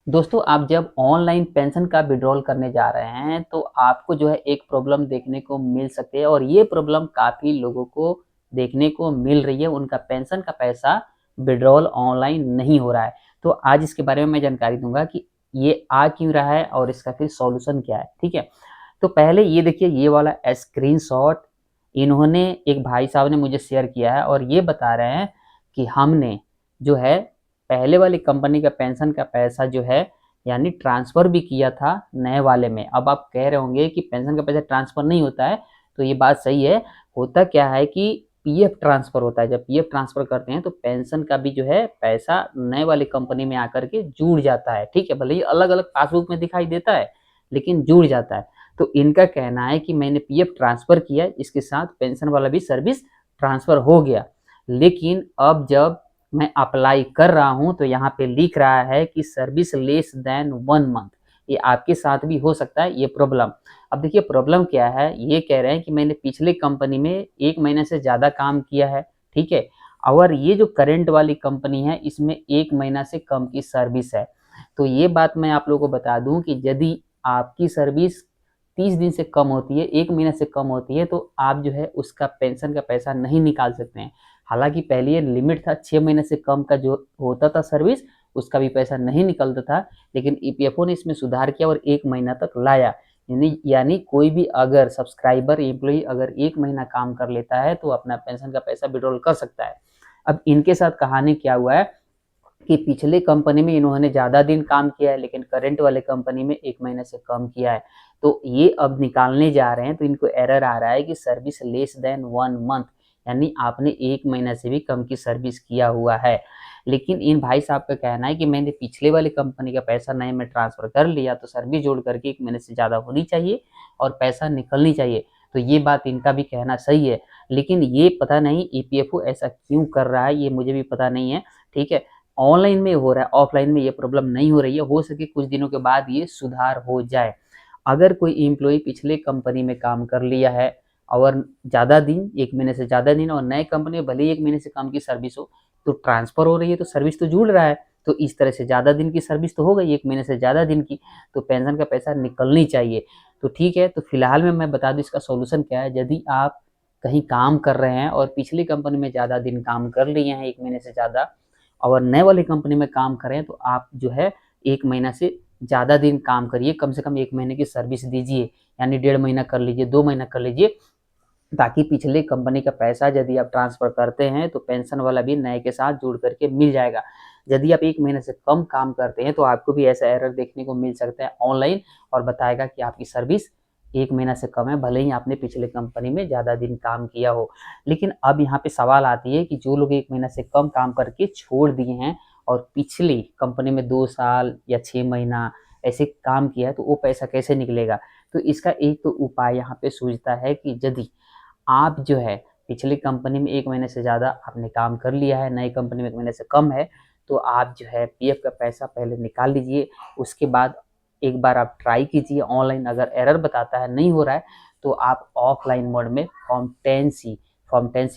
दोस्तों, आप जब ऑनलाइन पेंशन का विड्रॉल करने जा रहे हैं, तो आपको जो है एक प्रॉब्लम देखने को मिल सकती है और ये प्रॉब्लम काफ़ी लोगों को देखने को मिल रही है। उनका पेंशन का पैसा विड्रॉल ऑनलाइन नहीं हो रहा है। तो आज इसके बारे में मैं जानकारी दूँगा कि ये आ क्यों रहा है और इसका फिर सॉल्यूशन क्या है, ठीक है? तो पहले ये देखिए, ये वाला स्क्रीनशॉट इन्होंने एक भाई साहब ने मुझे शेयर किया है और ये बता रहे हैं कि हमने जो है पहले वाली कंपनी का पेंशन का पैसा जो है यानी ट्रांसफ़र भी किया था नए वाले में। अब आप कह रहे होंगे कि पेंशन का पैसा ट्रांसफ़र नहीं होता है, तो ये बात सही है। होता क्या है कि पीएफ ट्रांसफ़र होता है। जब पीएफ ट्रांसफ़र करते हैं तो पेंशन का भी जो है पैसा नए वाली कंपनी में आकर के जुड़ जाता है, ठीक है? भले ही अलग-अलग पासबुक में दिखाई देता है, लेकिन जुड़ जाता है। तो इनका कहना है कि मैंने पीएफ ट्रांसफ़र किया, इसके साथ पेंशन वाला भी सर्विस ट्रांसफ़र हो गया। लेकिन अब जब मैं अप्लाई कर रहा हूँ तो यहाँ पे लिख रहा है कि सर्विस लेस देन 1 मंथ। ये आपके साथ भी हो सकता है ये प्रॉब्लम। अब देखिए प्रॉब्लम क्या है, ये कह रहे हैं कि मैंने पिछले कंपनी में 1 महीने से ज़्यादा काम किया है, ठीक है? और ये जो करंट वाली कंपनी है इसमें 1 महीना से कम की सर्विस है। तो ये बात मैं आप लोगों को बता दूँ कि यदि आपकी सर्विस 30 दिन से कम होती है, 1 महीने से कम होती है, तो आप जो है उसका पेंशन का पैसा नहीं निकाल सकते हैं। हालाँकि पहले ये लिमिट था 6 महीने से कम का जो होता था सर्विस, उसका भी पैसा नहीं निकलता था, लेकिन ईपीएफओ ने इसमें सुधार किया और 1 महीना तक लाया। यानी कोई भी अगर सब्सक्राइबर एम्प्लॉयी अगर 1 महीना काम कर लेता है, तो अपना पेंशन का पैसा विथड्रॉल कर सकता है। अब इनके साथ कहानी क्या हुआ है कि पिछले कंपनी में इन्होंने ज़्यादा दिन काम किया है, लेकिन करंट वाले कंपनी में 1 महीने से कम किया है। तो ये अब निकालने जा रहे हैं, तो इनको एरर आ रहा है कि सर्विस लेस देन 1 मंथ, यानी आपने 1 महीना से भी कम की सर्विस किया हुआ है। लेकिन इन भाई साहब का कहना है कि मैंने पिछले वाली कंपनी का पैसा नए में ट्रांसफ़र कर लिया, तो सर्विस जोड़ करके 1 महीने से ज़्यादा होनी चाहिए और पैसा निकलनी चाहिए। तो ये बात इनका भी कहना सही है, लेकिन ये पता नहीं ईपीएफओ ऐसा क्यों कर रहा है, ये मुझे भी पता नहीं है, ठीक है? ऑनलाइन में हो रहा है, ऑफलाइन में ये प्रॉब्लम नहीं हो रही है। हो सके कुछ दिनों के बाद ये सुधार हो जाए। अगर कोई एम्प्लॉयी पिछले कंपनी में काम कर लिया है और ज़्यादा दिन, 1 महीने से ज़्यादा दिन और नए कंपनी में भले ही 1 महीने से कम की सर्विस हो, तो ट्रांसफ़र हो रही है तो सर्विस तो जुड़ रहा है। तो इस तरह से ज़्यादा दिन की सर्विस तो हो गई, 1 महीने से ज़्यादा दिन की, तो पेंशन का पैसा निकलनी चाहिए। तो ठीक है, तो फिलहाल में मैं बता दूँ इसका सॉल्यूशन क्या है। यदि आप कहीं काम कर रहे हैं और पिछली कंपनी में ज़्यादा दिन काम कर लिए हैं, 1 महीने से ज़्यादा, और नए वाली कंपनी में काम कर रहे हैं, तो आप जो है 1 महीना से ज़्यादा दिन काम करिए, कम से कम 1 महीने की सर्विस दीजिए, यानी 1.5 महीना कर लीजिए, 2 महीना कर लीजिए, ताकि पिछले कंपनी का पैसा यदि आप ट्रांसफ़र करते हैं, तो पेंशन वाला भी नए के साथ जुड़ करके मिल जाएगा। यदि आप 1 महीने से कम काम करते हैं, तो आपको भी ऐसा एरर देखने को मिल सकता है ऑनलाइन और बताएगा कि आपकी सर्विस 1 महीना से कम है, भले ही आपने पिछले कंपनी में ज़्यादा दिन काम किया हो। लेकिन अब यहाँ पे सवाल आती है कि जो लोग 1 महीना से कम काम करके छोड़ दिए हैं और पिछली कंपनी में 2 साल या 6 महीना ऐसे काम किया है, तो वो पैसा कैसे निकलेगा? तो इसका एक तो उपाय यहाँ पे सूझता है कि यदि आप जो है पिछली कंपनी में 1 महीने से ज़्यादा आपने काम कर लिया है, नई कंपनी में 1 महीने से कम है, तो आप जो है पीएफ का पैसा पहले निकाल लीजिए। उसके बाद एक बार आप ट्राई कीजिए ऑनलाइन, अगर एरर बताता है, नहीं हो रहा है, तो आप ऑफ़लाइन मोड में फॉर्म 10C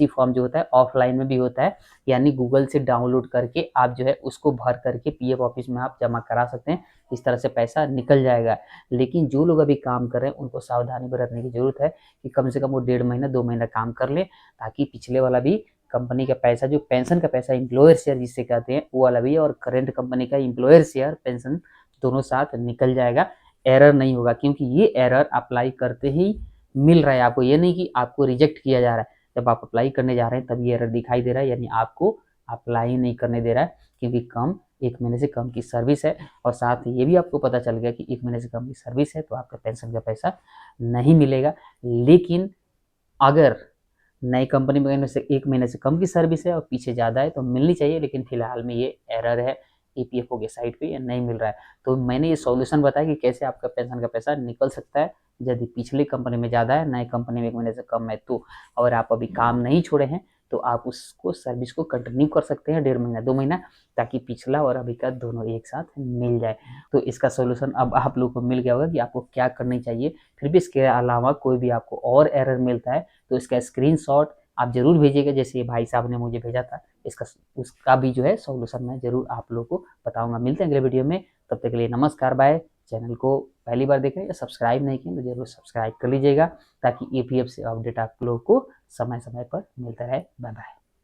फॉर्म जो होता है ऑफ़लाइन में भी होता है, यानी गूगल से डाउनलोड करके आप जो है उसको भर करके पीएफ ऑफ़िस में आप जमा करा सकते हैं। इस तरह से पैसा निकल जाएगा। लेकिन जो लोग अभी काम कर रहे हैं, उनको सावधानी बरतने की ज़रूरत है कि कम से कम वो 1.5 महीना, 2 महीना काम कर लें, ताकि पिछले वाला भी कंपनी का पैसा, जो पेंशन का पैसा एम्प्लॉयर शेयर जिसे कहते हैं, वो वाला भी और करंट कंपनी का एम्प्लॉयर शेयर पेंशन दोनों साथ निकल जाएगा। एरर नहीं होगा, क्योंकि ये एरर अप्लाई करते ही मिल रहा है आपको, ये नहीं कि आपको रिजेक्ट किया जा रहा है। जब आप अप्लाई करने जा रहे हैं तब ये एरर दिखाई दे रहा है, यानी आपको अप्लाई नहीं करने दे रहा है, क्योंकि 1 महीने से कम की सर्विस है। और साथ ही ये भी आपको पता चल गया कि 1 महीने से कम की सर्विस है तो आपका पेंशन का पैसा नहीं मिलेगा। लेकिन अगर नई कंपनी में से 1 महीने से कम की सर्विस है और पीछे ज़्यादा है तो मिलनी चाहिए, लेकिन फिलहाल में ये एरर है ईपीएफओ के साइट पे, ये नहीं मिल रहा है। तो मैंने ये सॉल्यूशन बताया कि कैसे आपका पेंशन का पैसा निकल सकता है यदि पिछली कंपनी में ज़्यादा है, नई कंपनी में 1 महीने से कम है तो। और आप अभी काम नहीं छोड़े हैं, तो आप उसको सर्विस को कंटिन्यू कर सकते हैं 1.5 महीना, 2 महीना, ताकि पिछला और अभी का दोनों एक साथ मिल जाए। तो इसका सॉल्यूशन अब आप लोगों को मिल गया होगा कि आपको क्या करनी चाहिए। फिर भी इसके अलावा कोई भी आपको और एरर मिलता है, तो इसका स्क्रीनशॉट आप ज़रूर भेजिएगा, जैसे ये भाई साहब ने मुझे भेजा था। इसका उसका भी जो है सॉल्यूशन मैं ज़रूर आप लोगों को बताऊँगा। मिलते हैं अगले वीडियो में। तब तक के लिए नमस्कार, बाय। चैनल को पहली बार देख रहे हैं या सब्सक्राइब नहीं किए तो जरूर सब्सक्राइब कर लीजिएगा, ताकि ईपीएफ से अपडेट आप लोगों को समय समय पर मिलता रहे। Bye bye.